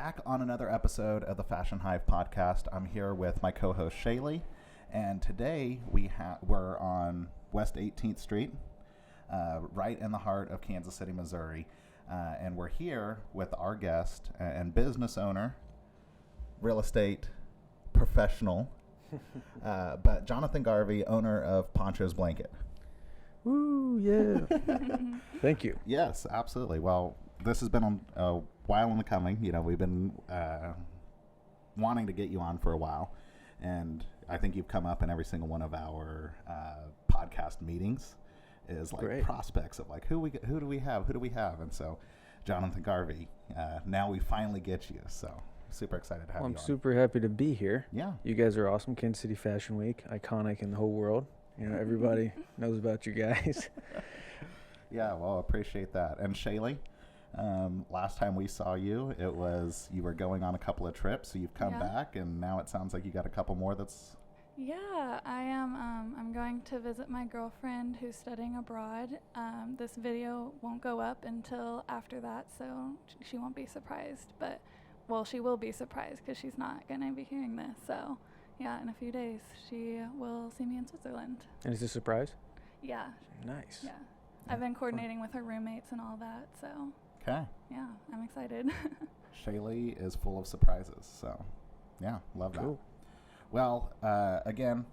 back on another episode of the Fashion Hive podcast. I'm here with my co-host Shaley, and today we're on West 18th Street, right in the heart of Kansas City, Missouri, and we're here with our guest and business owner, real estate professional, but Jonathan Garvey, owner of Pancho's Blanket. Woo, yeah. Thank you. Yes, absolutely. Well, this has been a while in the coming. You know, we've been wanting to get you on for a while, and I think you've come up in every single one of our podcast meetings. Is like Great. Prospects of like who do we have, and so Jonathan Garvey. Now we finally get you. So super excited to have you. I'm super happy to be here. Yeah, you guys are awesome. Kansas City Fashion Week, iconic in the whole world. You know, everybody knows about you guys. Yeah, well, appreciate that. And Shaley, last time we saw you, you were going on a couple of trips, so you've come back, and now it sounds like you got a couple more that's... Yeah, I am. I'm going to visit my girlfriend who's studying abroad. This video won't go up until after that, so she won't be surprised. But, well, she will be surprised because she's not going to be hearing this. So, yeah, in a few days, she will see me in Switzerland. And is this a surprise? Yeah. Nice. Yeah. I've been coordinating with her roommates and all that, so. Okay. Yeah, I'm excited. Shaley is full of surprises, so, yeah, love that. Cool. Well, again,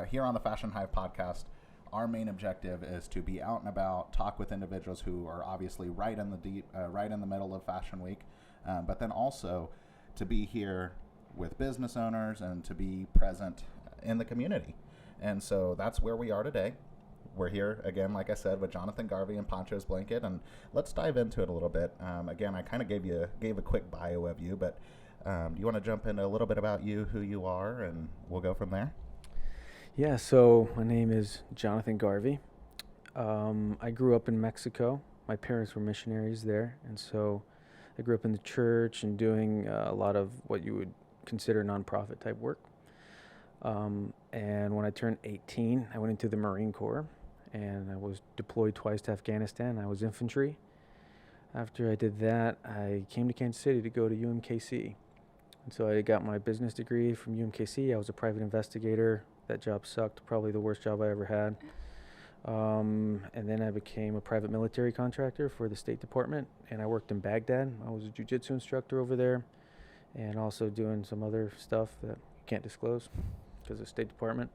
here on the Fashion Hive podcast, our main objective is to be out and about, talk with individuals who are obviously right in the middle of Fashion Week, but then also to be here with business owners and to be present in the community. And so that's where we are today. We're here again, like I said, with Jonathan Garvey and Pancho's Blanket, and let's dive into it a little bit. Again, I kind of gave a quick bio of you, but do you want to jump into a little bit about you, who you are, and we'll go from there? Yeah, so my name is Jonathan Garvey. I grew up in Mexico. My parents were missionaries there, and so I grew up in the church and doing a lot of what you would consider nonprofit type work. And when I turned 18, I went into the Marine Corps, and I was deployed twice to Afghanistan. I was infantry. After I did that, I came to Kansas City to go to UMKC. And so I got my business degree from UMKC. I was a private investigator. That job sucked, probably the worst job I ever had. And then I became a private military contractor for the State Department, and I worked in Baghdad. I was a jiu-jitsu instructor over there, and also doing some other stuff that you can't disclose because of the State Department.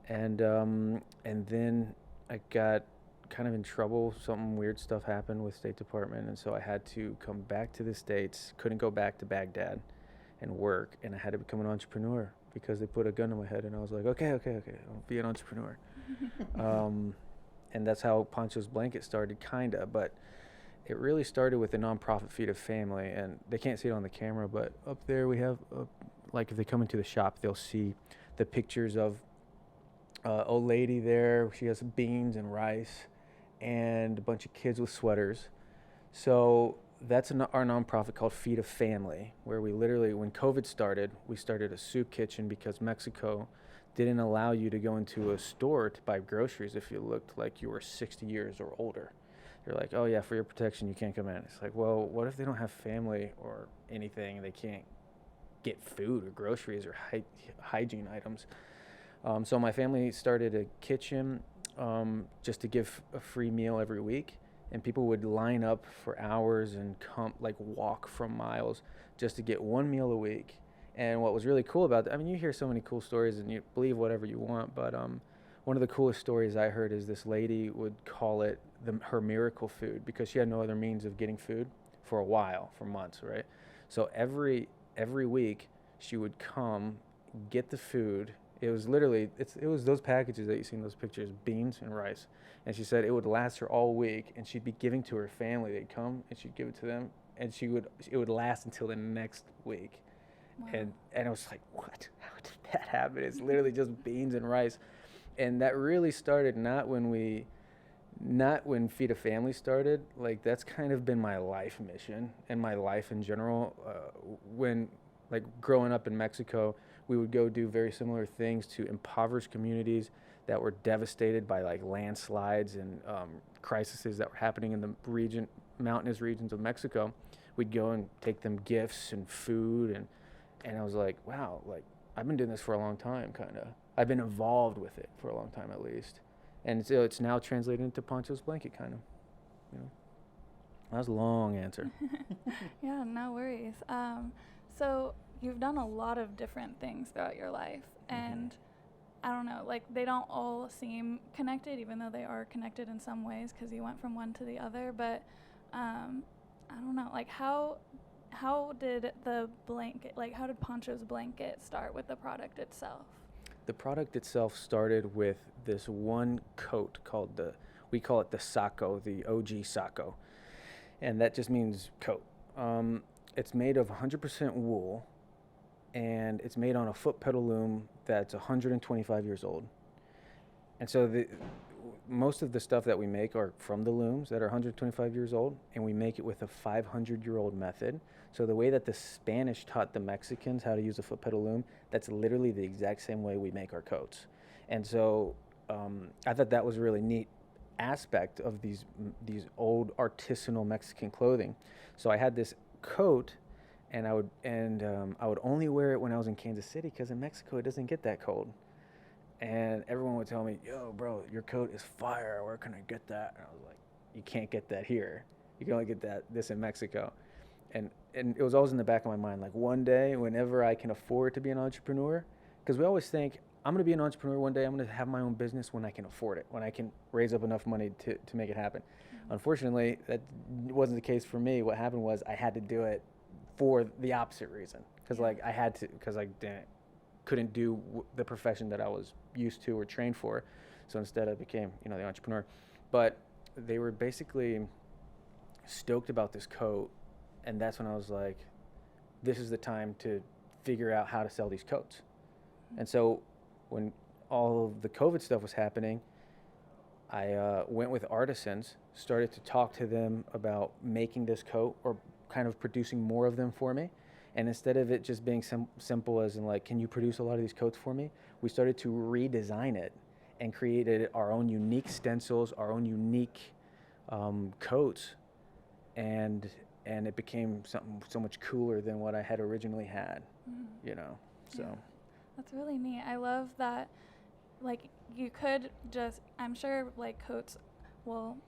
And then I got kind of in trouble. Some weird stuff happened with State Department, and so I had to come back to the States. Couldn't go back to Baghdad and work, and I had to become an entrepreneur because they put a gun to my head, and I was like, okay, I'll be an entrepreneur. And that's how Pancho's Blanket started, kinda, but it really started with a nonprofit Feed a Family, and they can't see it on the camera, but up there we have, like if they come into the shop, they'll see the pictures of old lady there. She has beans and rice and a bunch of kids with sweaters. So that's our nonprofit called Feed a Family, where we literally, when COVID started, we started a soup kitchen because Mexico didn't allow you to go into a store to buy groceries if you looked like you were 60 years or older. They're like, oh yeah, for your protection, you can't come in. It's like, well, what if they don't have family or anything and they can't get food or groceries or hygiene items? So my family started a kitchen just to give a free meal every week. And people would line up for hours and walk from miles just to get one meal a week. And what was really cool about that, I mean, you hear so many cool stories and you believe whatever you want, but one of the coolest stories I heard is this lady would call it her miracle food because she had no other means of getting food for a while, for months, right? So every week she would come, get the food. It was literally, it was those packages that you see in those pictures, beans and rice. And she said it would last her all week, and she'd be giving to her family. They'd come, and she'd give it to them, and it would last until the next week. Wow. And I was like, what? How did that happen? It's literally just beans and rice. And that really started not when Feed a Family started. Like, that's kind of been my life mission and my life in general. When, like, growing up in Mexico, we would go do very similar things to impoverished communities that were devastated by like landslides and crises that were happening in the mountainous regions of Mexico. we'd go and take them gifts and food, and I was like, wow, like I've been doing this for a long time, kind of. I've been involved with it for a long time at least, and so it's now translated into Pancho's blanket, kind of. You know, that was a long answer. Yeah, no worries. So you've done a lot of different things throughout your life, and I don't know, like they don't all seem connected, even though they are connected in some ways because you went from one to the other. But I don't know, like how did the blanket, like how did Pancho's blanket start with the product itself? The product itself started with this one coat called we call it the Sacco, the OG Sacco, and that just means coat. It's made of 100% wool, and it's made on a foot pedal loom that's 125 years old. And so most of the stuff that we make are from the looms that are 125 years old, and we make it with a 500-year-old method. So the way that the Spanish taught the Mexicans how to use a foot pedal loom, that's literally the exact same way we make our coats. And so I thought that was a really neat aspect of these old artisanal Mexican clothing. So I had this coat, and I would only wear it when I was in Kansas City, because in Mexico it doesn't get that cold. And everyone would tell me, yo, bro, your coat is fire. Where can I get that? And I was like, you can't get that here. You can only get this in Mexico. And it was always in the back of my mind, like one day, whenever I can afford to be an entrepreneur, because we always think, I'm going to be an entrepreneur one day. I'm going to have my own business when I can afford it, when I can raise up enough money to make it happen. Mm-hmm. Unfortunately, that wasn't the case for me. What happened was I had to do it for the opposite reason, because I couldn't do the profession that I was used to or trained for. So instead I became, the entrepreneur. But they were basically stoked about this coat, and that's when I was like, this is the time to figure out how to sell these coats. Mm-hmm. And so when all of the COVID stuff was happening, I went with artisans, started to talk to them about making this coat or kind of producing more of them for me. And instead of it just being simple as in like, can you produce a lot of these coats for me? We started to redesign it and created our own unique stencils, our own unique coats. And it became something so much cooler than what I had originally had, so. Yeah. That's really neat. I love that, like, you could just, I'm sure, like, coats, well,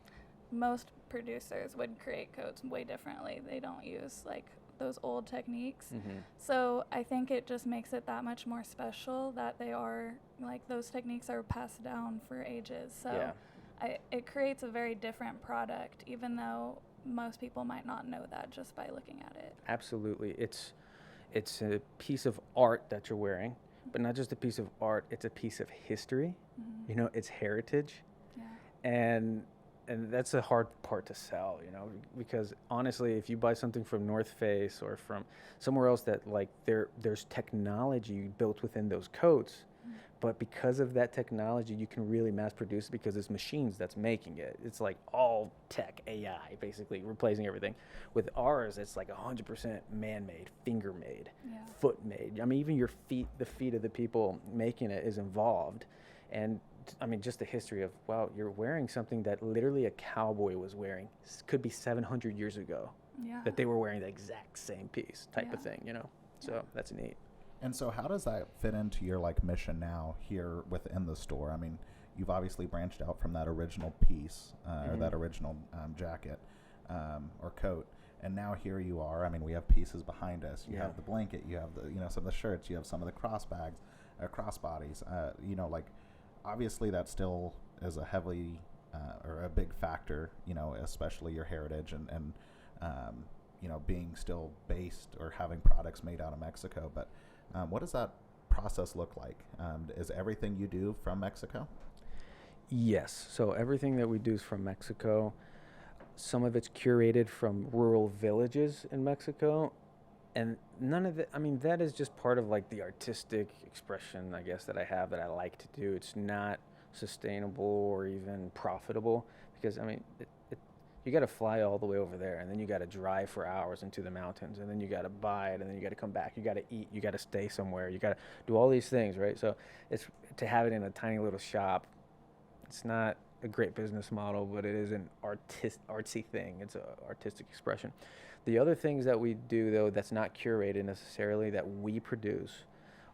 most producers would create coats way differently. They don't use, like, those old techniques. Mm-hmm. So I think it just makes it that much more special that they are, like, those techniques are passed down for ages. So yeah. It creates a very different product, even though most people might not know that just by looking at it. Absolutely. It's a piece of art that you're wearing, but not just a piece of art, it's a piece of history. Mm-hmm. It's heritage. Yeah. And that's a hard part to sell, because honestly, if you buy something from North Face or from somewhere else that like there's technology built within those coats, but because of that technology, you can really mass produce it because it's machines that's making it. It's like all tech, AI, basically replacing everything. With ours, it's like 100% man-made, finger-made, foot-made. I mean, even your feet, the feet of the people making it is involved. And I mean, just the history of, wow, you're wearing something that literally a cowboy was wearing. Could be 700 years ago that they were wearing the exact same piece type of thing, So that's neat. And so how does that fit into your mission now here within the store? I mean, you've obviously branched out from that original piece or that original jacket or coat. And now here you are. I mean, we have pieces behind us. You have the blanket. You have the, some of the shirts. You have some of the crossbodies. Obviously that still is a heavily or a big factor, especially your heritage and being still based or having products made out of Mexico. But what does that process look like? Is everything you do from Mexico? Yes. So everything that we do is from Mexico. Some of it's curated from rural villages in Mexico. And none of that is just part of like the artistic expression, I guess, that I have that I like to do. It's not sustainable or even profitable because, you got to fly all the way over there and then you got to drive for hours into the mountains and then you got to buy it and then you got to come back. You got to eat. You got to stay somewhere. You got to do all these things, right? So it's to have it in a tiny little shop. It's not a great business model, but it is an artsy thing. It's an artistic expression. The other things that we do, though, that's not curated necessarily, that we produce,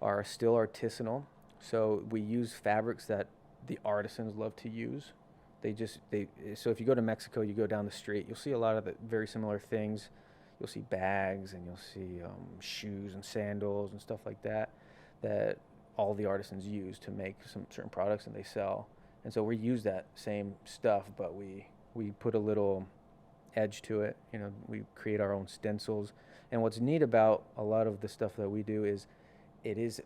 are still artisanal. So we use fabrics that the artisans love to use. So if you go to Mexico, you go down the street, you'll see a lot of the very similar things. You'll see bags, and you'll see shoes and sandals and stuff like that all the artisans use to make some certain products, and they sell. And so we use that same stuff, but we put a little edge to it. You know, we create our own stencils. And what's neat about a lot of the stuff that we do is it is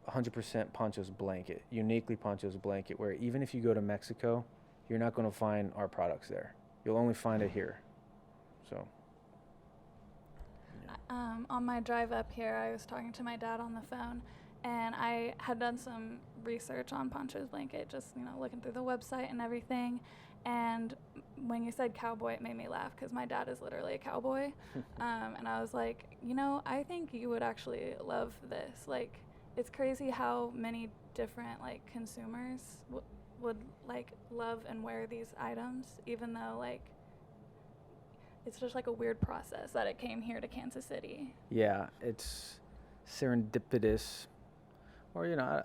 100% Pancho's blanket, uniquely Pancho's blanket, where even if you go to Mexico, you're not going to find our products there. You'll only find it here. So. On my drive up here, I was talking to my dad on the phone, and I had done some research on Pancho's blanket, just, you know, looking through the website and everything. And when you said cowboy, it made me laugh because my dad is literally a cowboy. And I was like, you know, I think you would actually love this. Like, it's crazy how many different, like, consumers would, like, love and wear these items, even though, like, it's just like a weird process that it came here to Kansas City. Yeah, it's serendipitous. Or, you know,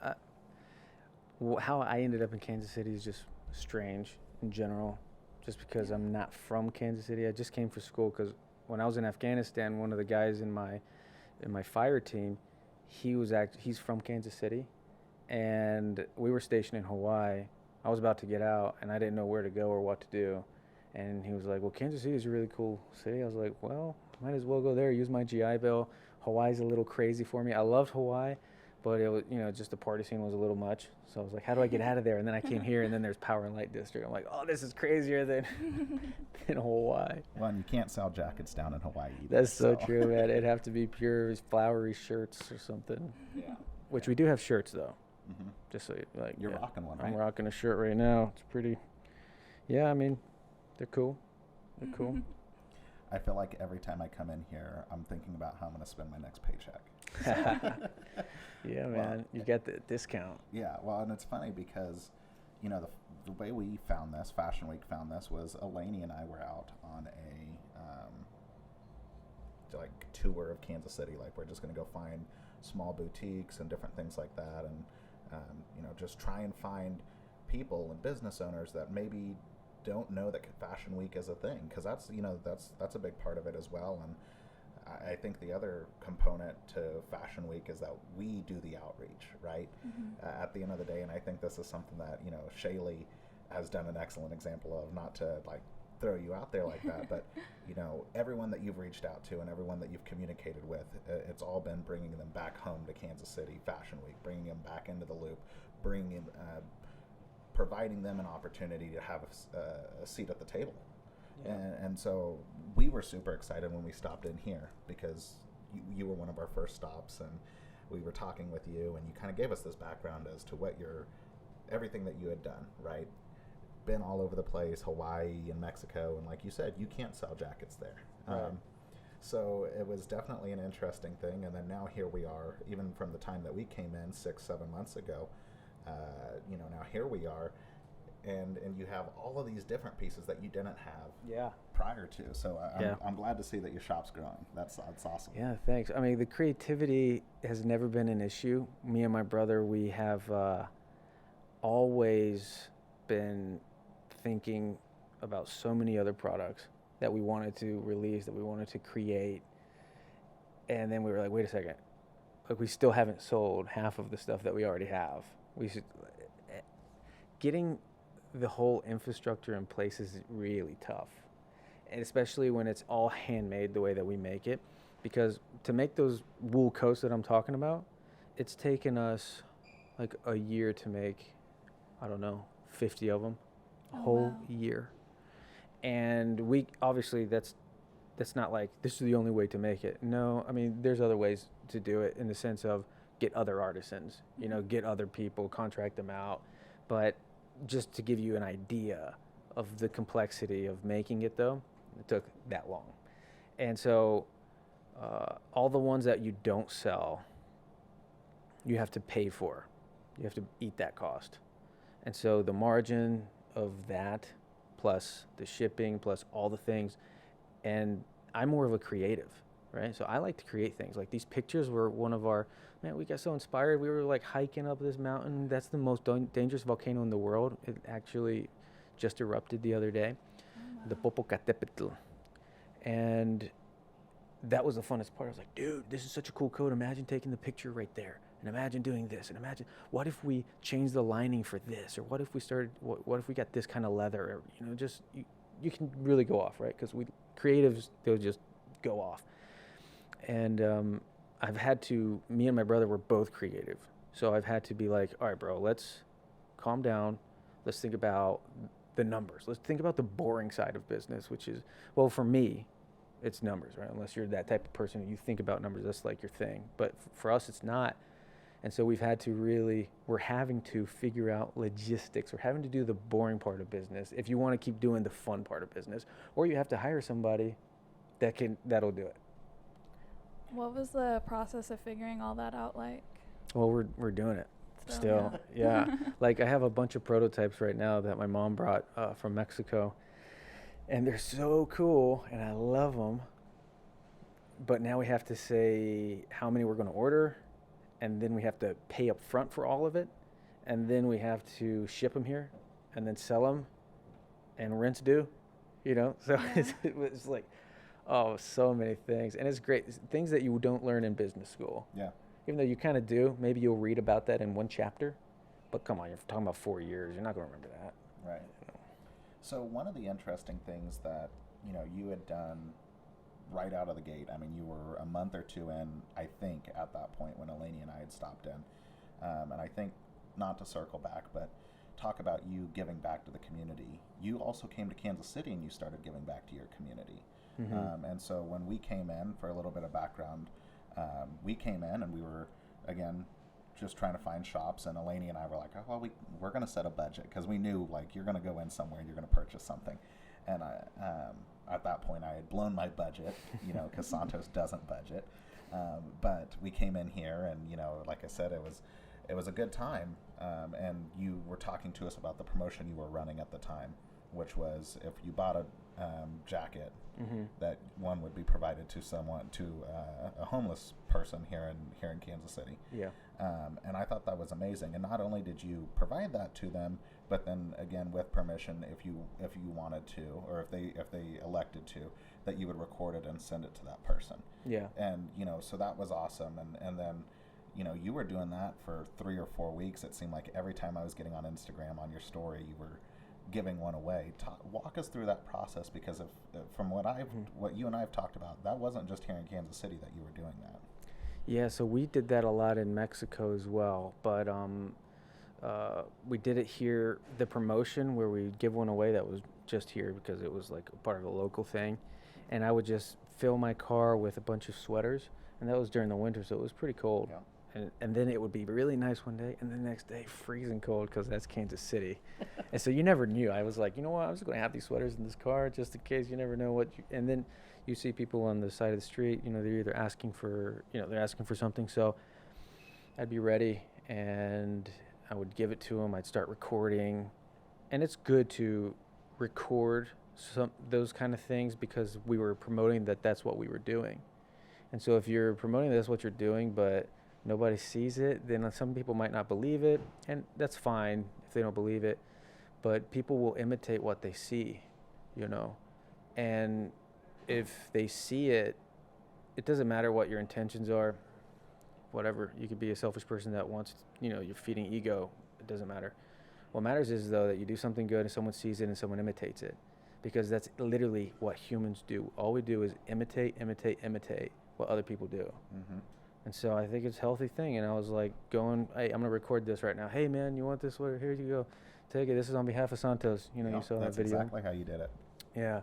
how I ended up in Kansas City is just strange in general, just because I'm not from Kansas City. I just came for school because when I was in Afghanistan, one of the guys in my fire team, he's from Kansas City, and we were stationed in Hawaii. I was about to get out, and I didn't know where to go or what to do. And he was like, well, Kansas City is a really cool city. I was like, well, might as well go there, use my GI Bill. Hawaii's a little crazy for me. I loved Hawaii, but it was, you know, just the party scene was a little much. So I was like, how do I get out of there? And then I came here, and then there's Power and Light District. I'm like, oh, this is crazier than Hawaii. Well, and you can't sell jackets down in Hawaii either. That's so true, man. It'd have to be pure flowery shirts or something. Yeah. Which we do have shirts, though. Mm-hmm. Just so you're rocking one, right? I'm rocking a shirt right now. It's pretty. Yeah, I mean, they're cool. They're cool. I feel like every time I come in here, I'm thinking about how I'm going to spend my next paycheck. Yeah, man, you get the discount. Yeah, well, and it's funny because, you know, the way we found this, Fashion Week found this, was Eleni and I were out on a tour of Kansas City. Like, we're just going to go find small boutiques and different things like that, and you know, just try and find people and business owners that maybe don't know that Fashion Week is a thing, because that's, you know, that's a big part of it as well. And I think the other component to Fashion Week is that we do the outreach, right? Mm-hmm. At the end of the day, and I think this is something that, you know, Shaley has done an excellent example of, not to like throw you out there like that, but, you know, everyone that you've reached out to and everyone that you've communicated with, it's all been bringing them back home to Kansas City Fashion Week, bringing them back into the loop, providing them an opportunity to have a seat at the table. Yeah. And so we were super excited when we stopped in here, because you were one of our first stops, and we were talking with you, and you kind of gave us this background as to what everything that you had done, right? Been all over the place, Hawaii and Mexico, and like you said, you can't sell jackets there. Right. So it was definitely an interesting thing, and then now here we are, even from the time that we came in 6-7 months ago, you know, now here we are, and you have all of these different pieces that you didn't have prior to. So I'm glad to see that your shop's growing. That's awesome. Yeah, thanks. I mean, the creativity has never been an issue. Me and my brother, we have always been thinking about so many other products that we wanted to release, that we wanted to create. And then we were like, wait a second, like, we still haven't sold half of the stuff that we already have. Getting the whole infrastructure in place is really tough, and especially when it's all handmade the way that we make it, because to make those wool coats that I'm talking about, it's taken us like a year to make, I don't know, 50 of them, a whole year. And we obviously, that's not like this is the only way to make it. No, I mean, there's other ways to do it, in the sense of get other artisans, you know, get other people, contract them out. But just to give you an idea of the complexity of making it, though, it took that long. And so all the ones that you don't sell, you have to pay for. You have to eat that cost. And so the margin of that, plus the shipping, plus all the things, and I'm more of a creative, right? So I like to create things. Like these pictures were one of our, man, we got so inspired. We were like hiking up this mountain. That's the most dangerous volcano in the world. It actually just erupted the other day, the Popocatépetl. And that was the funnest part. I was like, dude, this is such a cool code. Imagine taking the picture right there. And imagine doing this. And imagine, what if we change the lining for this? Or what if we started, what if we got this kind of leather? Or, you know, just, you can really go off, right? Because we creatives, they'll just go off. And I've had to, me and my brother were both creative. So I've had to be like, all right, bro, let's calm down. Let's think about the numbers. Let's think about the boring side of business, which is, well, for me, it's numbers, right? Unless you're that type of person, you think about numbers, that's like your thing. But for us, it's not. And so we've had to really, we're having to figure out logistics. We're having to do the boring part of business if you want to keep doing the fun part of business. Or you have to hire somebody that'll do it. What was the process of figuring all that out like? Well, we're doing it still. Yeah. Like I have a bunch of prototypes right now that my mom brought from Mexico. And they're so cool, and I love them. But now we have to say how many we're going to order, and then we have to pay up front for all of it, and then we have to ship them here, and then sell them, and rent's due, you know? So it was like, oh, so many things. And it's great. It's things that you don't learn in business school. Yeah. Even though you kind of do. Maybe you'll read about that in one chapter. But come on, you're talking about 4 years. You're not going to remember that. Right. So one of the interesting things that, you know, you had done right out of the gate, I mean, you were a month or two in, I think, at that point when Eleni and I had stopped in. And I think, not to circle back, but talk about you giving back to the community. You also came to Kansas City and you started giving back to your community. Mm-hmm. And so when we came in, for a little bit of background, we came in and we were, again, just trying to find shops, and Eleni and I were like, oh, well, we're going to set a budget, because we knew, like, you're going to go in somewhere and you're going to purchase something. And at that point, I had blown my budget, you know, because Santos doesn't budget. But we came in here, and, you know, like I said, it was a good time. And you were talking to us about the promotion you were running at the time, which was if you bought a jacket, mm-hmm. that one would be provided to someone, to a homeless person here in Kansas City. Yeah. And I thought that was amazing. And not only did you provide that to them, but then again with permission, if you wanted to, or if they elected to, that you would record it and send it to that person. Yeah. And you know, so that was awesome. And then, you know, you were doing that for 3 or 4 weeks. It seemed like every time I was getting on Instagram on your story, you were giving one away. Walk us through that process, because from what you and I have talked about, that wasn't just here in Kansas City that you were doing that. Yeah, so we did that a lot in Mexico as well, but we did it here, the promotion where we give one away, that was just here because it was like a part of a local thing, and I would just fill my car with a bunch of sweaters, and that was during the winter, so it was pretty cold. Yeah. And then it would be really nice one day, and the next day freezing cold, because that's Kansas City. And so you never knew. I was like, you know what, I'm just going to have these sweaters in this car just in case. You never know and then you see people on the side of the street, you know, they're either asking for, you know, they're asking for something. So I'd be ready, and I would give it to them. I'd start recording. And it's good to record those kind of things, because we were promoting that's what we were doing. And so if you're promoting that's what you're doing, but nobody sees it, then some people might not believe it, and that's fine if they don't believe it, but people will imitate what they see, you know. And if they see it, it doesn't matter what your intentions are, whatever. You could be a selfish person that wants, you know, you're feeding ego. It doesn't matter. What matters is, though, that you do something good and someone sees it and someone imitates it, because that's literally what humans do. All we do is imitate what other people do. Mm-hmm. And so I think it's a healthy thing. And I was like hey, I'm going to record this right now. Hey, man, you want this sweater? Here you go. Take it. This is on behalf of Santos. You know, you saw that video. That's exactly how you did it. Yeah.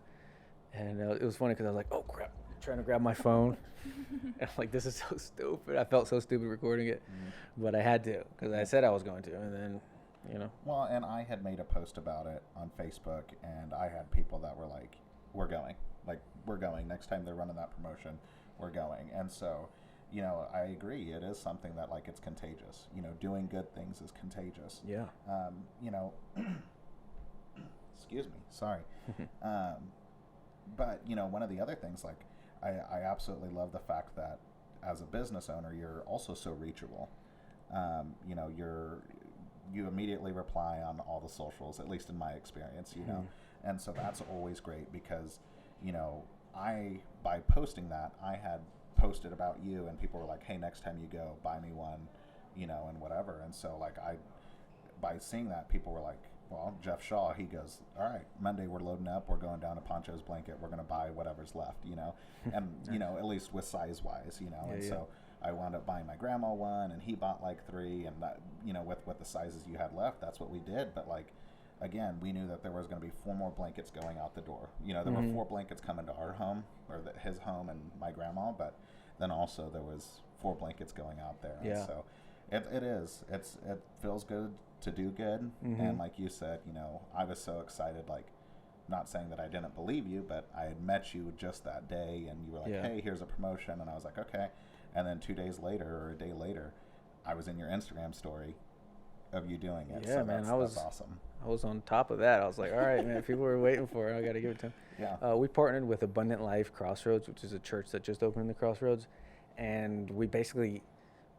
And it was funny because I was like, oh, crap. I'm trying to grab my phone. And I'm like, this is so stupid. I felt so stupid recording it. Mm-hmm. But I had to, because I said I was going to. And then, you know. Well, and I had made a post about it on Facebook, and I had people that were like, we're going. Like, we're going. Next time they're running that promotion, we're going. And so, you know, I agree. It is something that, like, it's contagious. You know, doing good things is contagious. Yeah. You know, excuse me. Sorry. But, you know, one of the other things, like, I absolutely love the fact that as a business owner, you're also so reachable. You know, you immediately reply on all the socials, at least in my experience, you know, and so that's always great because, you know, by posting that, I had posted about you and people were like, hey, next time you go, buy me one, you know, and whatever. And so like by seeing that, people were like, well, Jeff Shaw, he goes, all right, Monday we're loading up, we're going down to Pancho's Blanket, we're going to buy whatever's left, you know, and, you know, at least with size wise, you know, and so I wound up buying my grandma one and he bought like 3, and that, you know, with the sizes you had left, that's what we did. But like, again, we knew that there was going to be 4 more blankets going out the door. You know, there were 4 blankets coming to our home, or his home and my grandma, but then also there was 4 blankets going out there. Yeah. And so it feels good to do good. And like you said, you know, I was so excited, like, not saying that I didn't believe you, but I had met you just that day and you were like, hey, here's a promotion. And I was like, okay. And then 2 days later or a day later, I was in your Instagram story of you doing it. Yeah, so man, that's awesome. I was on top of that. I was like, all right, man, people were waiting for it. I got to give it to them. Yeah. We partnered with Abundant Life Crossroads, which is a church that just opened in the Crossroads. And we basically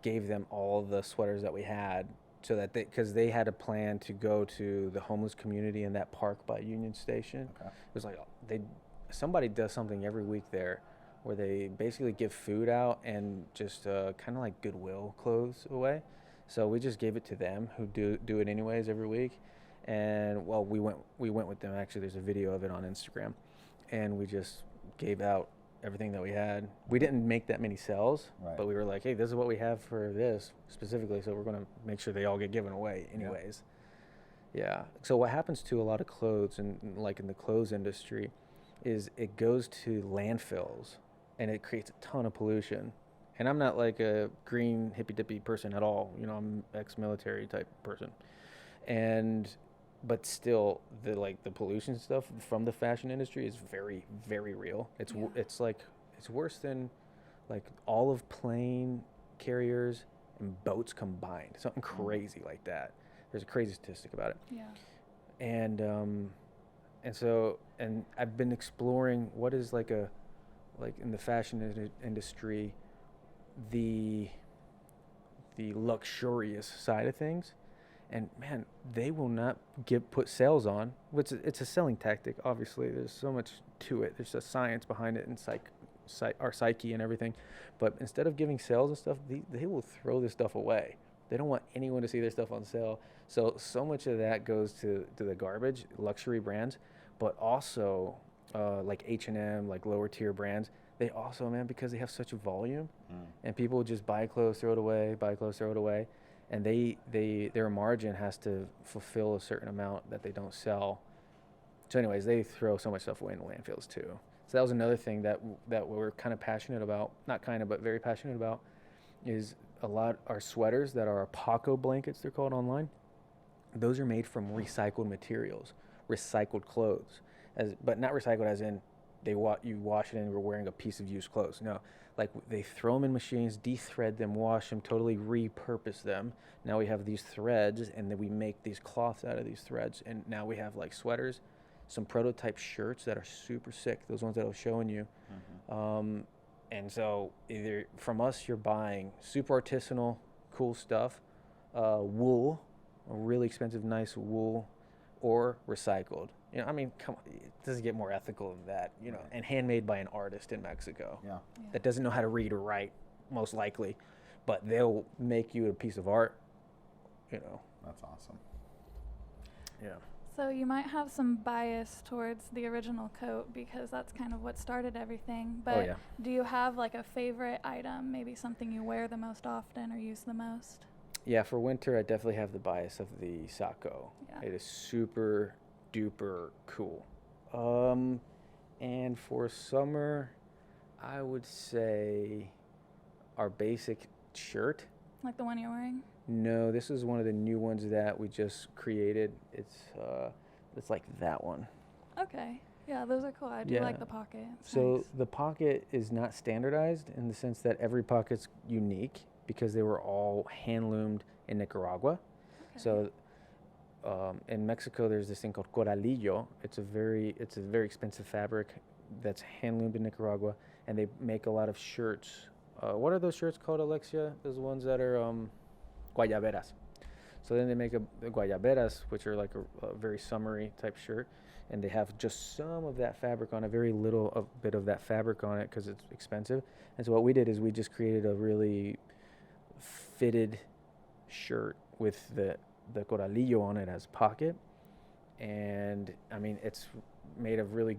gave them all the sweaters that we had so that because they had a plan to go to the homeless community in that park by Union Station. Okay. It was like somebody does something every week there where they basically give food out and just kind of like Goodwill clothes away. So we just gave it to them who do it anyways every week. And well, we went with them. Actually, there's a video of it on Instagram, and we just gave out everything that we had. We didn't make that many sales, but we were like, hey, this is what we have for this specifically, so we're going to make sure they all get given away anyways. Yeah. So what happens to a lot of clothes, and like in the clothes industry, is it goes to landfills and it creates a ton of pollution. And I'm not like a green hippy dippy person at all. You know, I'm ex-military type person. But still, the pollution stuff from the fashion industry is very, very real. It's worse than like all of plane carriers and boats combined. Something crazy like that. There's a crazy statistic about it. Yeah. And so I've been exploring what is like in the fashion industry, the luxurious side of things. And man, they will not put sales on, which it's a selling tactic. Obviously, there's so much to it. There's a science behind it and our psyche and everything. But instead of giving sales and stuff, they will throw this stuff away. They don't want anyone to see their stuff on sale. So much of that goes to the garbage, luxury brands, but also like H&M, like lower tier brands. They also, man, because they have such a volume, and people just buy clothes, throw it away. And their margin has to fulfill a certain amount that they don't sell. So anyways, they throw so much stuff away in the landfills too. So that was another thing that we're kind of passionate about, not kind of, but very passionate about, is our sweaters that are Paco blankets, they're called online. Those are made from recycled materials, recycled clothes, but not recycled as in you wash it and you're wearing a piece of used clothes. No. Like they throw them in machines, de-thread them, wash them, totally repurpose them. Now we have these threads, and then we make these cloths out of these threads. And now we have like sweaters, some prototype shirts that are super sick, those ones that I was showing you. And so either from us, you're buying super artisanal, cool stuff, wool, a really expensive, nice wool, or recycled. You know, I mean, come on, it doesn't get more ethical than that, you know, and handmade by an artist in Mexico that doesn't know how to read or write, most likely, but they'll make you a piece of art, you know. That's awesome. Yeah. So you might have some bias towards the original coat because that's kind of what started everything, but do you have like a favorite item, maybe something you wear the most often or use the most? Yeah, for winter, I definitely have the bias of the Sacco. Yeah. It is super duper cool. And for summer, I would say our basic shirt. Like the one you're wearing? No, this is one of the new ones that we just created. It's like that one. Okay. Yeah, those are cool. I do like the pocket. It's so nice. The pocket is not standardized in the sense that every pocket's unique because they were all hand-loomed in Nicaragua. Okay. So in Mexico, there's this thing called coralillo. It's a very expensive fabric that's hand-loomed in Nicaragua, and they make a lot of shirts. What are those shirts called, Alexia? Those ones that are guayaberas. So then they make the guayaberas, which are like a very summery type shirt, and they have just some of that fabric on it, very little bit of that fabric on it because it's expensive. And so what we did is we just created a really fitted shirt with the coralillo on it as pocket. And I mean, it's made of really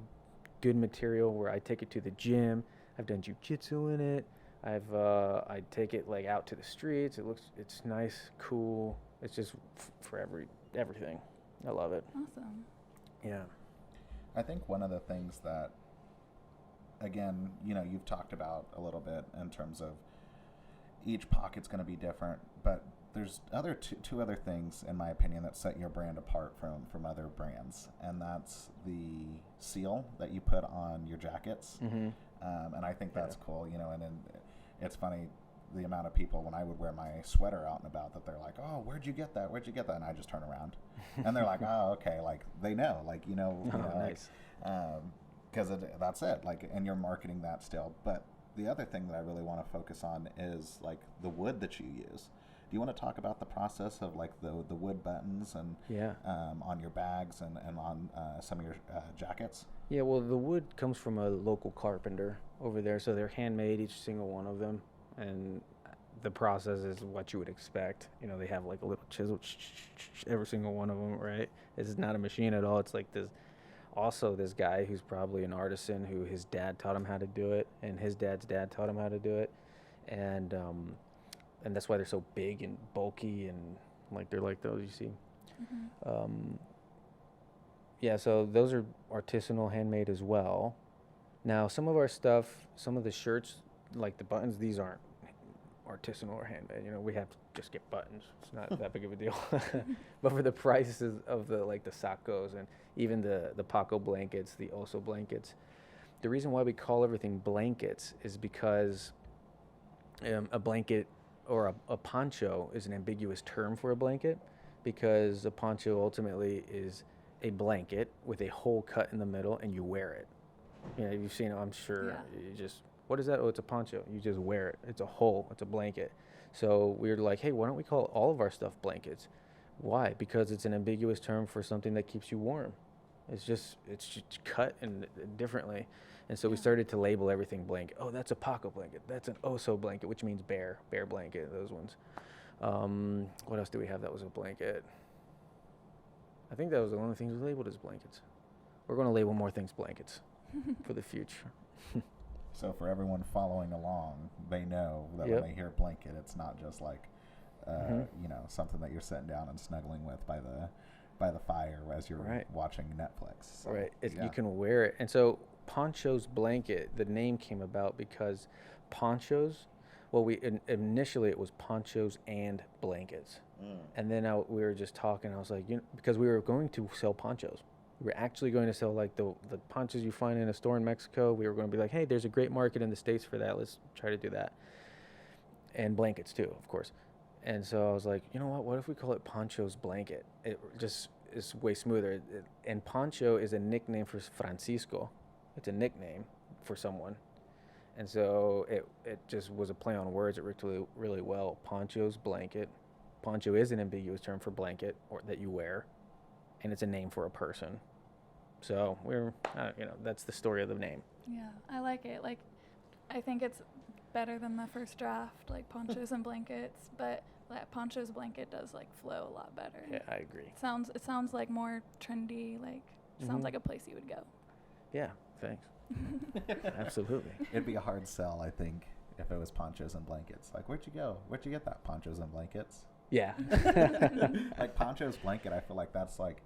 good material where I take it to the gym. I've done jujitsu in it. I take it like out to the streets. It's nice, cool. It's just for everything. I love it. Awesome. Yeah. I think one of the things that, again, you've talked about a little bit in terms of each pocket's going to be different, but there's two other things, in my opinion, that set your brand apart from other brands, and that's the seal that you put on your jackets. Mm-hmm. And I think that's cool, and it's funny the amount of people when I would wear my sweater out and about that they're like, oh, where'd you get that? And I just turn around and they're like, oh, okay. Like they know, like, nice. Cause that's it. Like, and you're marketing that still. But the other thing that I really want to focus on is like the wood that you use. Do you want to talk about the process of like the wood buttons and on your bags and on some of your jackets? Yeah, well, the wood comes from a local carpenter over there, so they're handmade, each single one of them, and the process is what you would expect. They have like a little chisel, every single one of them, right? It's not a machine at all. It's like this guy who's probably an artisan who his dad taught him how to do it, and his dad's dad taught him how to do it, and that's why they're so big and bulky and like they're like those you see. Mm-hmm. Yeah, so those are artisanal, handmade as well. Now, some of our stuff, some of the shirts, like the buttons, these aren't artisanal or handmade. We have to just get buttons. It's not that big of a deal. But for the prices of the sacos and even the Paco blankets, the Oso blankets, the reason why we call everything blankets is because a blanket or a poncho is an ambiguous term for a blanket, because a poncho ultimately is a blanket with a hole cut in the middle and you wear it. You've seen it, I'm sure. Yeah. You just, what is that? Oh, it's a poncho. You just wear it. It's a hole. It's a blanket. So we were like, hey, why don't we call all of our stuff blankets? Why? Because it's an ambiguous term for something that keeps you warm. It's just cut and differently. And so we started to label everything blanket. Oh, that's a Paco blanket. That's an Oso blanket, which means bear blanket, those ones. What else do we have that was a blanket? I think that was the only things we labeled as blankets. We're going to label more things blankets for the future. So for everyone following along, they know that when they hear blanket, it's not just like, something that you're sitting down and snuggling with by the fire as you're watching Netflix. So, right. You can wear it. And so Pancho's blanket, the name came about because ponchos, well, initially it was ponchos and blankets. And then we were just talking. I was like, because we were going to sell ponchos. We were actually going to sell like the ponchos you find in a store in Mexico. We were going to be like, hey, there's a great market in the States for that. Let's try to do that. And blankets too, of course. And so I was like, you know what if we call it Pancho's blanket? It just is way smoother. And Pancho is a nickname for Francisco. It's a nickname for someone. And so it just was a play on words. It worked really, really well. Pancho's blanket. Poncho is an ambiguous term for blanket or that you wear, and it's a name for a person. So that's the story of the name. Yeah, I like it. Like, I think it's better than the first draft, like ponchos and blankets, but that Poncho's blanket does like flow a lot better. Yeah, I agree. It sounds like more trendy, like sounds like a place you would go. Yeah, thanks. Absolutely. It'd be a hard sell, I think, if it was ponchos and blankets. Like, where'd you go? Where'd you get that, ponchos and blankets? Yeah. Like Poncho's blanket, I feel like that's like,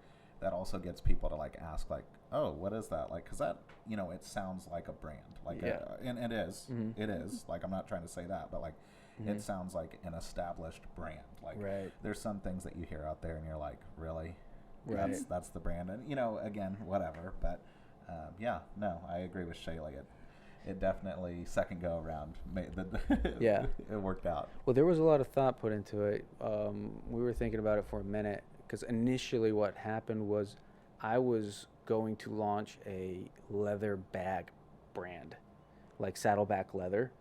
that also gets people to like ask like, oh, what is that? Like, cause that, it sounds like a brand, like, and it is, it is, like, I'm not trying to say that, but like, it sounds like an established brand. Like, there's some things that you hear out there and you're like, really? That's the brand. And, again, whatever. But, I agree with Shaley. It definitely, second go around, it worked out. Well, there was a lot of thought put into it. We were thinking about it for a minute, because initially what happened was I was going to launch a leather bag brand. like saddleback leather,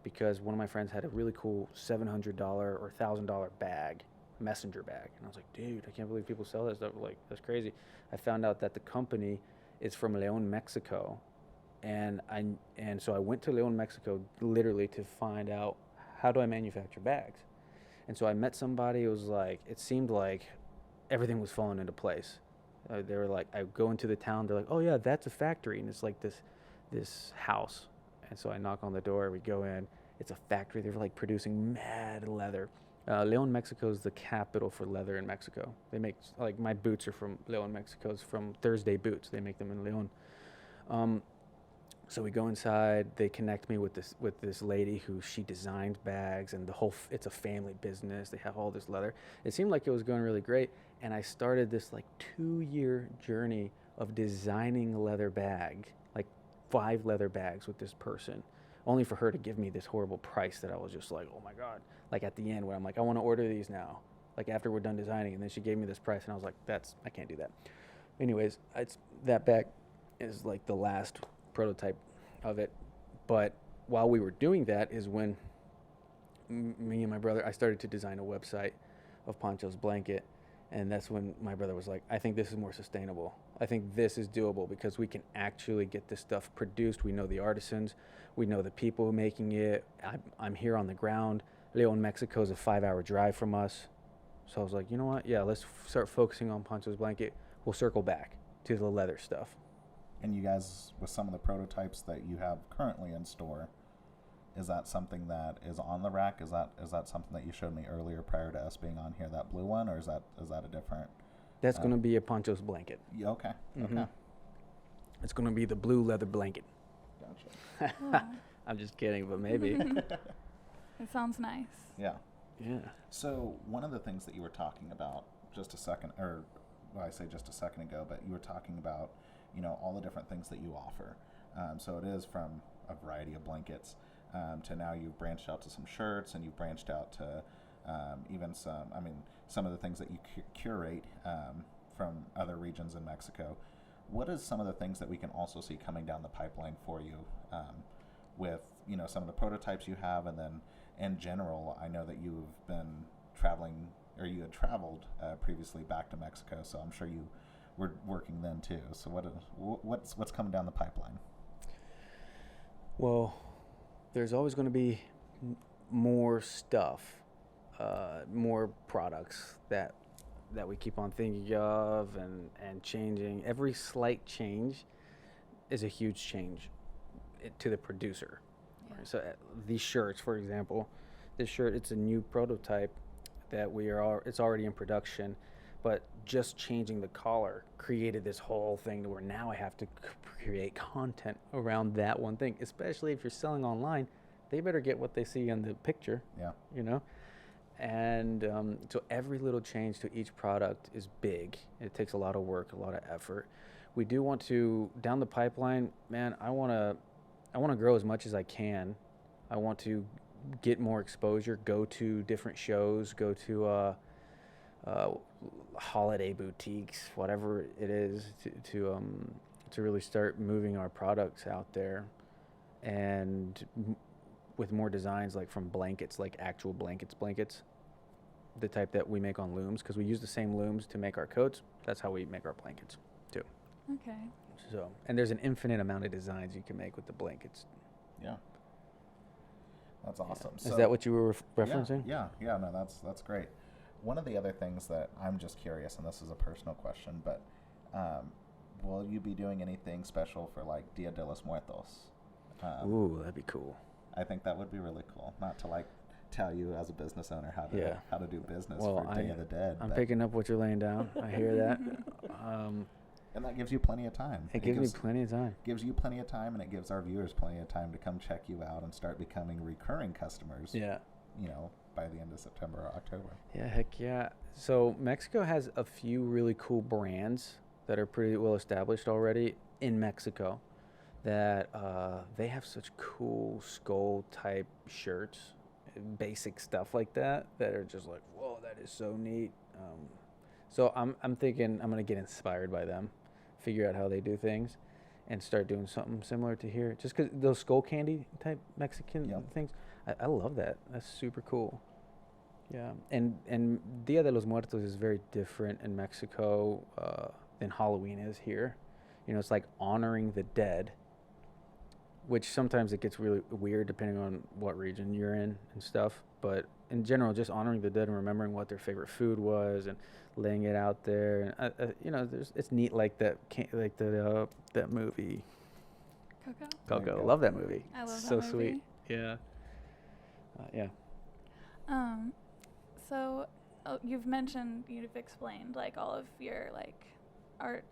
because one of my friends had a really cool $700 or $1,000 bag, messenger bag, and I was like, dude, I can't believe people sell that stuff. Like, that's crazy. I found out that the company is from León, Mexico, and so I went to León, Mexico, literally to find out, how do I manufacture bags? And so I met somebody. It seemed like everything was falling into place. They were like, I go into the town, they're like, oh yeah, that's a factory, and it's like this house. And so I knock on the door, we go in, it's a factory. They're like producing mad leather. León, Mexico is the capital for leather in Mexico. They make, like, my boots are from León, Mexico. It's from Thursday Boots. They make them in León. So we go inside. They connect me with this lady who, she designs bags, and it's a family business. They have all this leather. It seemed like it was going really great, and I started this like 2-year journey of designing a leather bag, like 5 leather bags with this person, only for her to give me this horrible price that I was just like, oh my God. Like at the end when I'm like, I want to order these now, like after we're done designing, and then she gave me this price, and I was like, I can't do that. Anyways, that bag is like the last prototype of it. But while we were doing that is when me and my brother, I started to design a website of Pancho's blanket, and that's when my brother was like, I think this is more sustainable. I think this is doable because we can actually get this stuff produced. We know the artisans, we know the people making it. I'm here on the ground. León, Mexico is a 5-hour drive from us. So I was like, you know what? Yeah, let's start focusing on Pancho's blanket. We'll circle back to the leather stuff. And you guys, with some of the prototypes that you have currently in store, is that something that is on the rack? Is that something that you showed me earlier prior to us being on here, that blue one, or is that a different? That's going to be a Pancho's blanket. Yeah, okay. Mm-hmm. Okay. It's going to be the blue leather blanket. Gotcha. I'm just kidding, but maybe. It sounds nice. Yeah. Yeah. So one of the things that you were talking about just a second, or well, I say just a second ago, but you were talking about, all the different things that you offer. So it is from a variety of blankets to now you've branched out to some shirts, and you've branched out to even some of the things that you curate from other regions in Mexico. What is some of the things that we can also see coming down the pipeline for you with, some of the prototypes you have, and then in general, I know that you've been traveling, or you had traveled previously back to Mexico, so I'm sure you were working then too. So what's coming down the pipeline? Well, there's always going to be more stuff, more products that we keep on thinking of and changing. Every slight change is a huge change to the producer. Yeah. Right? So these shirts, for example, this shirt, it's a new prototype that it's already in production, but just changing the collar created this whole thing to where now I have to create content around that one thing, especially if you're selling online. They better get what they see in the picture. Yeah. And so every little change to each product is big. It takes a lot of work, a lot of effort. We do want to, down the pipeline, man, I want to grow as much as I can. I want to get more exposure, go to different shows, go to holiday boutiques, whatever it is, to really start moving our products out there, and with more designs, like from blankets, like actual blankets, the type that we make on looms, because we use the same looms to make our coats. That's how we make our blankets too. Okay. So, and there's an infinite amount of designs you can make with the blankets. Yeah. That's awesome. Yeah. Is that what you were referencing? Yeah. No, that's great. One of the other things that I'm just curious, and this is a personal question, but will you be doing anything special for like Dia de los Muertos? Ooh, that'd be cool. I think that would be really cool. Not to like tell you as a business owner how to do business for Day of the Dead. I'm picking up what you're laying down. I hear that. And that gives you plenty of time. It gives me plenty of time. Gives you plenty of time, and it gives our viewers plenty of time to come check you out and start becoming recurring customers. Yeah. By the end of September or October. Yeah, heck yeah. So Mexico has a few really cool brands that are pretty well established already in Mexico, that they have such cool skull type shirts, basic stuff like that are just like, whoa, that is so neat. So I'm thinking I'm gonna get inspired by them, figure out how they do things, and start doing something similar to here. Just because those skull candy type Mexican Yep. things, I love that. That's super cool. Yeah, and Dia de los Muertos is very different in Mexico than Halloween is here. You know, it's like honoring the dead, which sometimes it gets really weird depending on what region you're in and stuff. But in general, just honoring the dead and remembering what their favorite food was and laying it out there. And you know, it's neat like that, that movie Coco? There you Coco. go. Love that movie. I love So that movie. sweet. Yeah. Yeah. So you've mentioned, you've explained like all of your like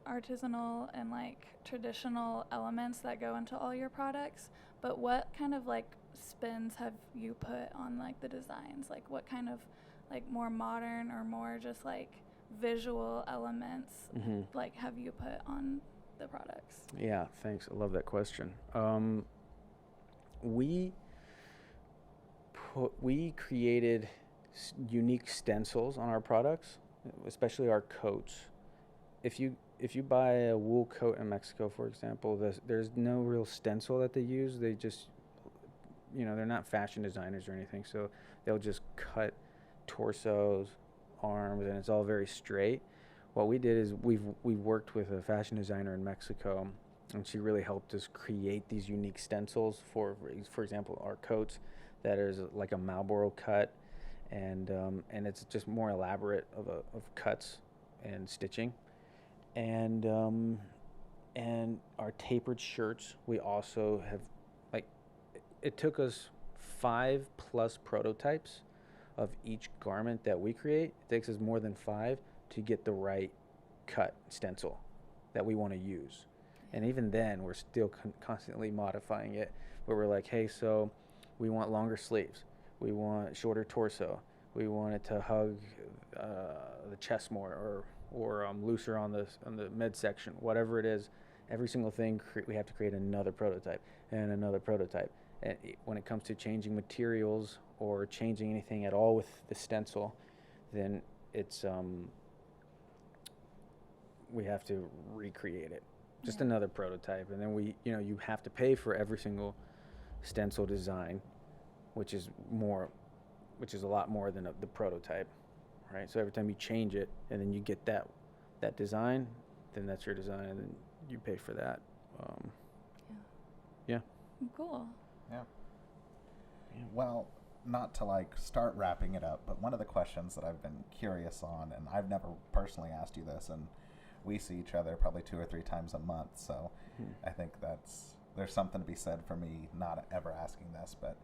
artisanal and like traditional elements that go into all your products, but what kind of like spins have you put on like the designs? Like what kind of like more modern or more just like visual elements like have you put on the products? Yeah, thanks. I love that question. We created unique stencils on our products, especially our coats. If you buy a wool coat in Mexico, for example, there's no real stencil that they use. They just, you know, they're not fashion designers or anything, so they'll just cut torsos, arms, and it's all very straight. What we did is we worked with a fashion designer in Mexico, and she really helped us create these unique stencils for example, our coats that is like a Marlboro cut, and it's just more elaborate of cuts and stitching, and our tapered shirts. We also have, like, it took us 5+ prototypes of each garment that we create. It takes us more than 5 to get the right cut stencil that we want to use. And even then, we're still constantly modifying it, where we're like, hey, so we want longer sleeves, we want shorter torso, we want it to hug the chest more, or looser on the midsection, whatever it is. Every single thing we have to create another prototype and another prototype. And when it comes to changing materials or changing anything at all with the stencil, then it's we have to recreate it, just another prototype. And then you have to pay for every single stencil design, which is a lot more than the prototype, right? So every time you change it and then you get that design, then that's your design, and then you pay for that. Yeah. Cool. Yeah. Well, not to like start wrapping it up, but one of the questions that I've been curious on, and I've never personally asked you this, and we see each other probably 2 or 3 times a month, so I think there's something to be said for me not ever asking this, but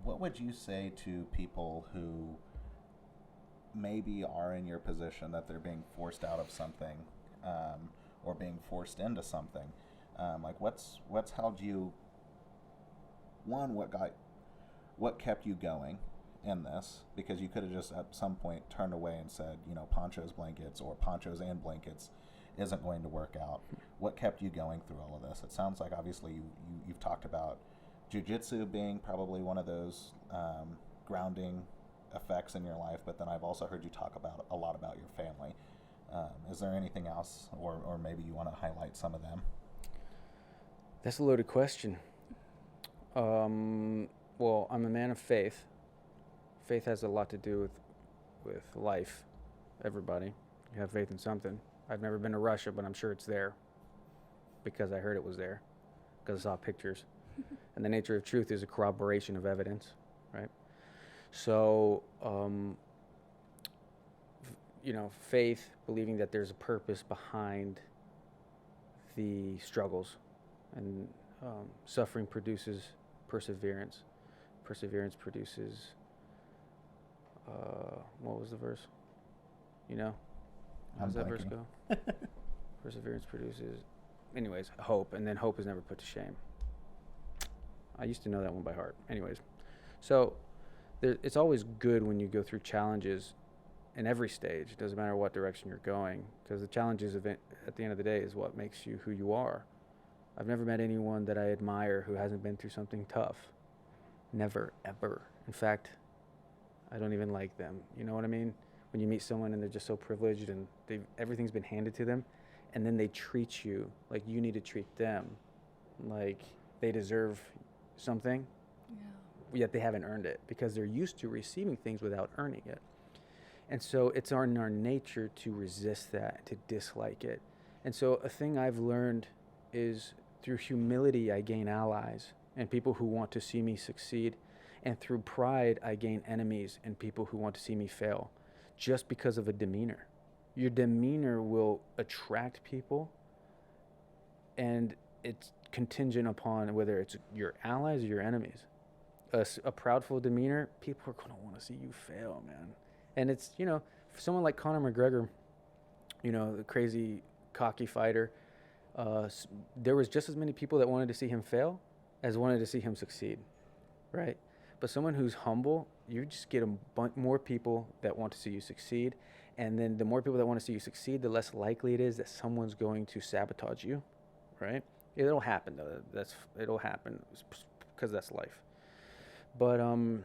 what would you say to people who maybe are in your position that they're being forced out of something, or being forced into something? Like what's held you, what kept you going in this? Because you could have just at some point turned away and said, you know, Pancho's blankets or Panchos and blankets isn't going to work out. What kept you going through all of this? It sounds like obviously you've talked about jiu-jitsu being probably one of those grounding effects in your life, but then I've also heard you talk about a lot about your family. Is there anything else, or maybe you want to highlight some of them? That's a loaded question. Well, I'm a man of faith. Faith has a lot to do with life. Everybody, you have faith in something. I've never been to Russia, but I'm sure it's there because I heard it was there, because I saw pictures. And the nature of truth is a corroboration of evidence, right? So, faith, believing that there's a purpose behind the struggles, and suffering produces perseverance. Perseverance produces, what was the verse? You know? How does that verse go? Perseverance produces, anyways, hope, and then hope is never put to shame. I used to know that one by heart. Anyways, so it's always good when you go through challenges in every stage. It doesn't matter what direction you're going, because the challenges at the end of the day is what makes you who you are. I've never met anyone that I admire who hasn't been through something tough. Never, ever. In fact, I don't even like them. You know what I mean? When you meet someone and they're just so privileged and everything's been handed to them, and then they treat you like you need to treat them. like they deserve something, yet they haven't earned it because they're used to receiving things without earning it. And so it's in our nature to resist that, to dislike it. And so a thing I've learned is through humility, I gain allies and people who want to see me succeed. And through pride, I gain enemies and people who want to see me fail just because of a demeanor. Your demeanor will attract people, and it's contingent upon whether it's your allies or your enemies. A proudful demeanor, people are going to want to see you fail, man. And it's, for someone like Conor McGregor, the crazy, cocky fighter, there was just as many people that wanted to see him fail as wanted to see him succeed, right? But someone who's humble, you just get more people that want to see you succeed. And then the more people that want to see you succeed, the less likely it is that someone's going to sabotage you, right? It'll happen, though. It'll happen because that's life. But I'm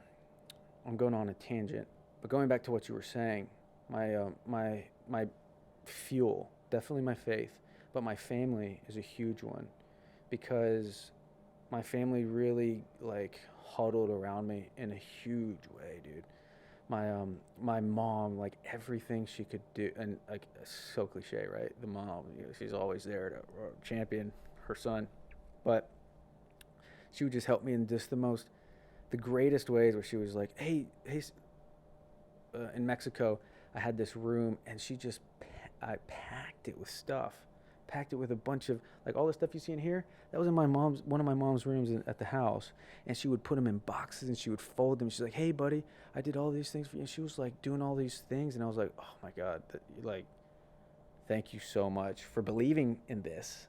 going on a tangent. But going back to what you were saying, my fuel, definitely my faith, but my family is a huge one, because my family really huddled around me in a huge way, dude. My mom, everything she could do, and so cliche, right? The mom, she's always there to champion her son, but she would just help me in just the greatest ways, where she was like, hey, in Mexico, I had this room, and I packed it with stuff. Packed it with a bunch of, all the stuff you see in here, that was in one of my mom's rooms at the house. And she would put them in boxes and she would fold them. She's like, hey buddy, I did all these things for you. And she was doing all these things. And I was like, oh my God, thank you so much for believing in this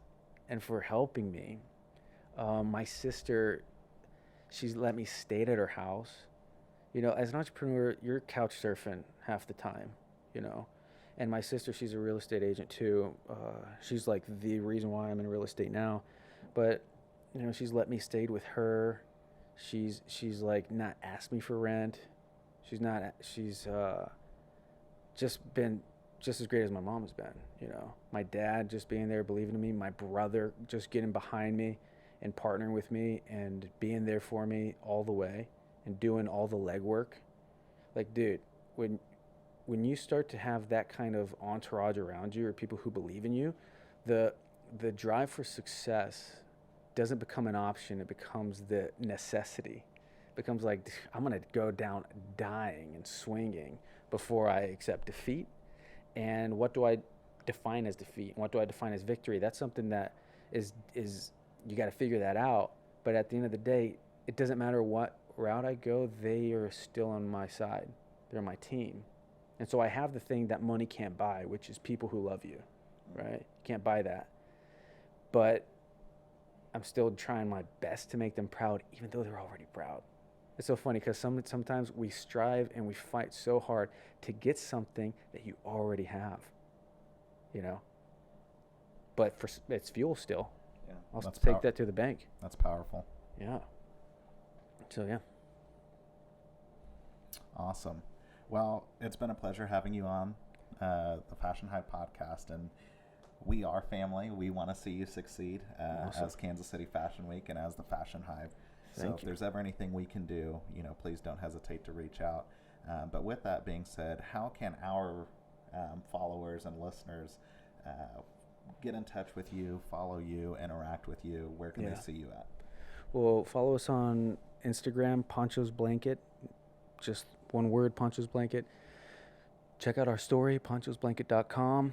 and for helping me. My sister, she's let me stay at her house. As an entrepreneur, you're couch surfing half the time, And my sister, she's a real estate agent too. She's the reason why I'm in real estate now. But, she's let me stay with her. She's not asked me for rent. She's just been just as great as my mom has been, My dad just being there, believing in me. My brother just getting behind me and partnering with me and being there for me all the way and doing all the legwork. Dude, when you start to have that kind of entourage around you, or people who believe in you, the drive for success doesn't become an option. It becomes the necessity. It becomes I'm going to go down dying and swinging before I accept defeat. And what do I define as defeat? And what do I define as victory? That's something that is you got to figure that out. But at the end of the day, it doesn't matter what route I go, they are still on my side. They're my team. And so I have the thing that money can't buy, which is people who love you, right? You can't buy that. But I'm still trying my best to make them proud, even though they're already proud. It's so funny because sometimes we strive and we fight so hard to get something that you already have, But it's fuel still. Yeah, I'll take that to the bank. That's powerful. Yeah. So, yeah. Awesome. Well, it's been a pleasure having you on the Fashion Hive podcast, and we are family. We want to see you succeed Awesome. as Kansas City Fashion Week and as the Fashion Hive. Thank So if there's ever anything we can do, please don't hesitate to reach out. But with that being said, how can our followers and listeners get in touch with you, follow you, interact with you? Where can they see you at? Well, follow us on Instagram, Pancho's Blanket. Just one word, Pancho's Blanket. Check out our story, panchosblanket.com.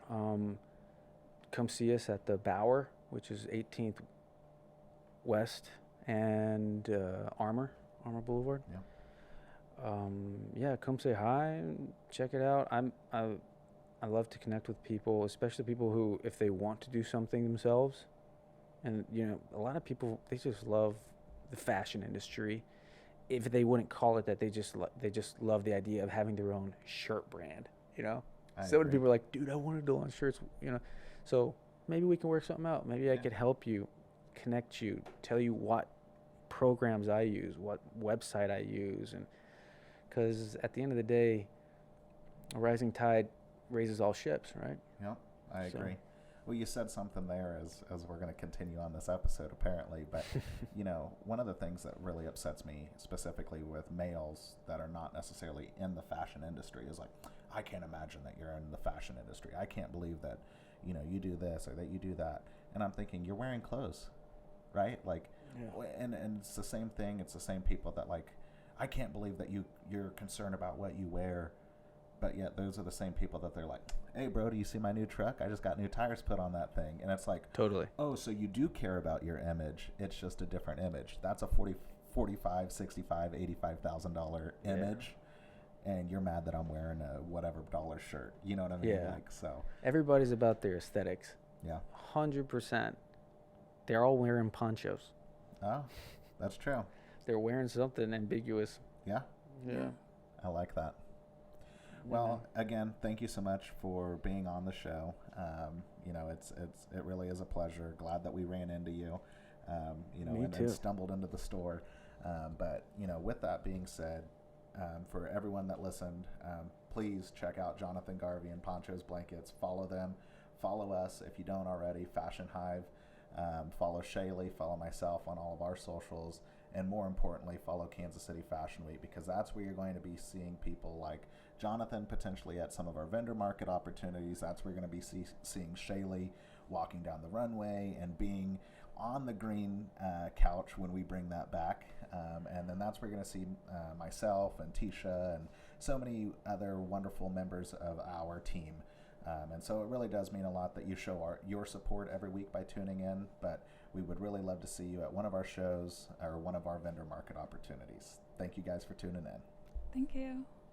Come see us at the Bower, which is 18th West and Armour Boulevard. Yeah. Come say hi, check it out. I love to connect with people, especially people who, if they want to do something themselves, and a lot of people, they just love the fashion industry. If they wouldn't call it that, they just love the idea of having their own shirt brand. So many people are like, dude, I wanted to launch shirts. So maybe we can work something out. Maybe I could help you, connect you, tell you what programs I use, what website I use, and because at the end of the day, a rising tide raises all ships, right? Yeah, I agree. Well, you said something there as we're going to continue on this episode, apparently. But, you know, one of the things that really upsets me, specifically with males that are not necessarily in the fashion industry, is like, I can't imagine that you're in the fashion industry. I can't believe that, you know, you do this or that you do that. And I'm thinking, you're wearing clothes, right? Like, and it's the same thing. It's the same people that, like, I can't believe that you're concerned about what you wear. But yet those are the same people that they're like, hey, bro, do you see my new truck? I just got new tires put on that thing. And it's like, totally. Oh, so you do care about your image. It's just a different image. That's a $45,000, $65,000, $85,000 image. And you're mad that I'm wearing a whatever dollar shirt. You know what I mean? Yeah. Like, so. Everybody's about their aesthetics. Yeah. 100%. They're all wearing ponchos. Oh, that's true. They're wearing something ambiguous. Yeah. Yeah. I like that. Well, again, thank you so much for being on the show. You know, it really is a pleasure. Glad that we ran into you, you know, and stumbled into the store. But, you know, with that being said, for everyone that listened, please check out Jonathan Garvey and Pancho's Blankets. Follow them. Follow us if you don't already, Fashion Hive. Follow Shaley. Follow myself on all of our socials. And more importantly, follow Kansas City Fashion Week, because that's where you're going to be seeing people like Jonathan potentially at some of our vendor market opportunities. That's where you're going to be seeing Shaley walking down the runway and being on the green couch when we bring that back. And then that's where you're going to see myself and Tisha and so many other wonderful members of our team. And so it really does mean a lot that you show your support every week by tuning in, but we would really love to see you at one of our shows or one of our vendor market opportunities. Thank you guys for tuning in. Thank you.